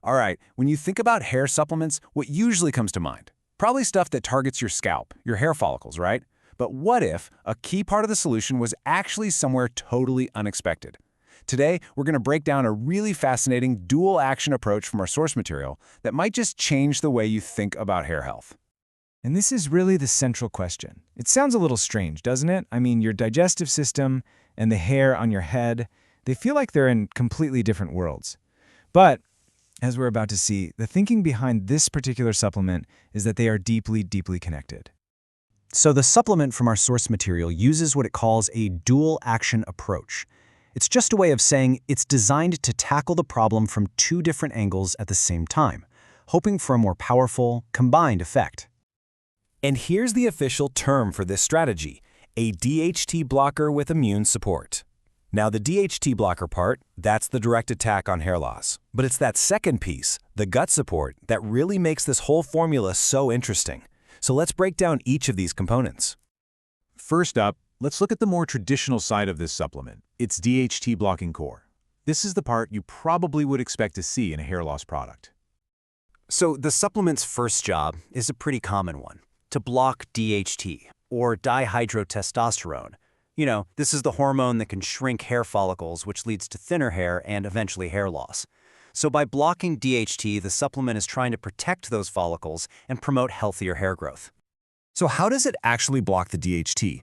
All right, when you think about hair supplements, what usually comes to mind? Probably stuff that targets your scalp, your hair follicles, right? But what if a key part of the solution was actually somewhere totally unexpected? Today, we're going to break down a really fascinating dual-action approach from our source material that might just change the way you think about hair health. And this is really the central question. It sounds a little strange, doesn't it? I mean, your digestive system and the hair on your head, they feel like they're in completely different worlds. But, as we're about to see, the thinking behind this particular supplement is that they are deeply, deeply connected. So the supplement from our source material uses what it calls a dual-action approach. It's just a way of saying it's designed to tackle the problem from two different angles at the same time, hoping for a more powerful, combined effect. And here's the official term for this strategy, a DHT blocker with immune support. Now the DHT blocker part, that's the direct attack on hair loss. But it's that second piece, the gut support, that really makes this whole formula so interesting. So let's break down each of these components. First up, let's look at the more traditional side of this supplement, its DHT blocking core. This is the part you probably would expect to see in a hair loss product. So the supplement's first job is a pretty common one, to block DHT, or dihydrotestosterone. You know, this is the hormone that can shrink hair follicles, which leads to thinner hair and eventually hair loss. So by blocking DHT, the supplement is trying to protect those follicles and promote healthier hair growth. So how does it actually block the DHT?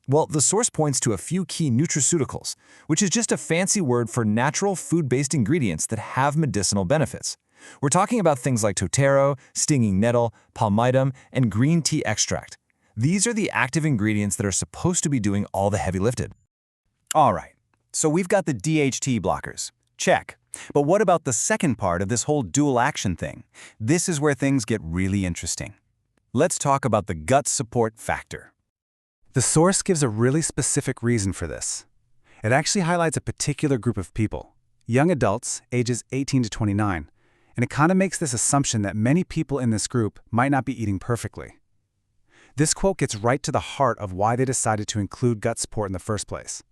Well, the source points to a few key nutriceuticals, which is just a fancy word for natural food-based ingredients that have medicinal benefits. We're talking about things like totero, stinging nettle, palmytum, and green tea extract. These are the active ingredients that are supposed to be doing all the heavy lifting. All right, so we've got the DHT blockers. Check. But what about the second part of this whole dual action thing? This is where things get really interesting. Let's talk about the gut support factor. The source gives a really specific reason for this. It actually highlights a particular group of people, young adults, ages 18 to 29, and it kind of makes this assumption that many people in this group might not be eating perfectly. This quote gets right to the heart of why they decided to include gut support in the first place.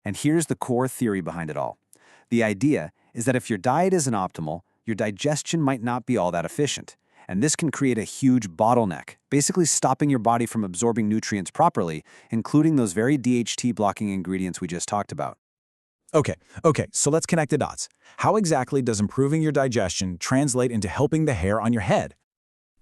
And here's the core theory behind it all. The idea is that if your diet isn't optimal, your digestion might not be all that efficient. And this can create a huge bottleneck, basically stopping your body from absorbing nutrients properly, including those very DHT-blocking ingredients we just talked about. Okay, so let's connect the dots. How exactly does improving your digestion translate into helping the hair on your head?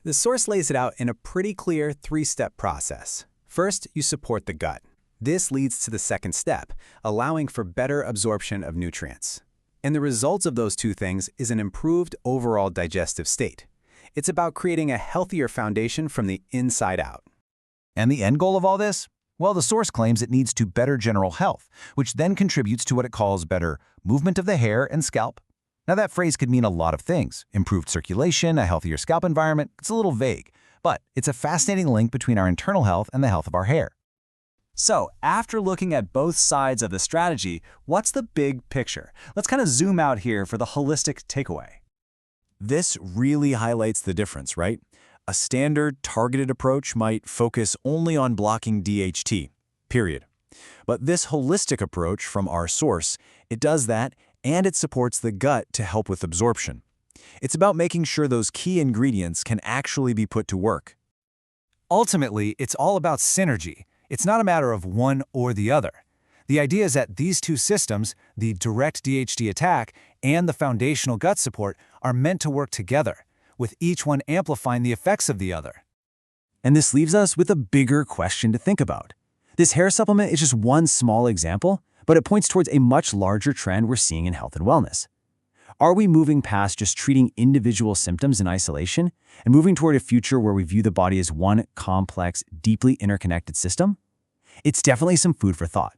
The source lays it out in a pretty clear three-step process. First, you support the gut. This leads to the second step, allowing for better absorption of nutrients. And the results of those two things is an improved overall digestive state. It's about creating a healthier foundation from the inside out. And the end goal of all this? Well, the source claims it needs to better general health, which then contributes to what it calls better movement of the hair and scalp. Now that phrase could mean a lot of things. Improved circulation, a healthier scalp environment. It's a little vague, but it's a fascinating link between our internal health and the health of our hair. So, after looking at both sides of the strategy, what's the big picture? Let's kind of zoom out here for the holistic takeaway. This really highlights the difference, right? A standard, targeted approach might focus only on blocking DHT, period. But this holistic approach from our source, it does that, and it supports the gut to help with absorption. It's about making sure those key ingredients can actually be put to work. Ultimately, it's all about synergy. It's not a matter of one or the other. The idea is that these two systems, the direct DHT attack and the foundational gut support, are meant to work together, with each one amplifying the effects of the other. And this leaves us with a bigger question to think about. This hair supplement is just one small example, but it points towards a much larger trend we're seeing in health and wellness. Are we moving past just treating individual symptoms in isolation and moving toward a future where we view the body as one complex, deeply interconnected system? It's definitely some food for thought.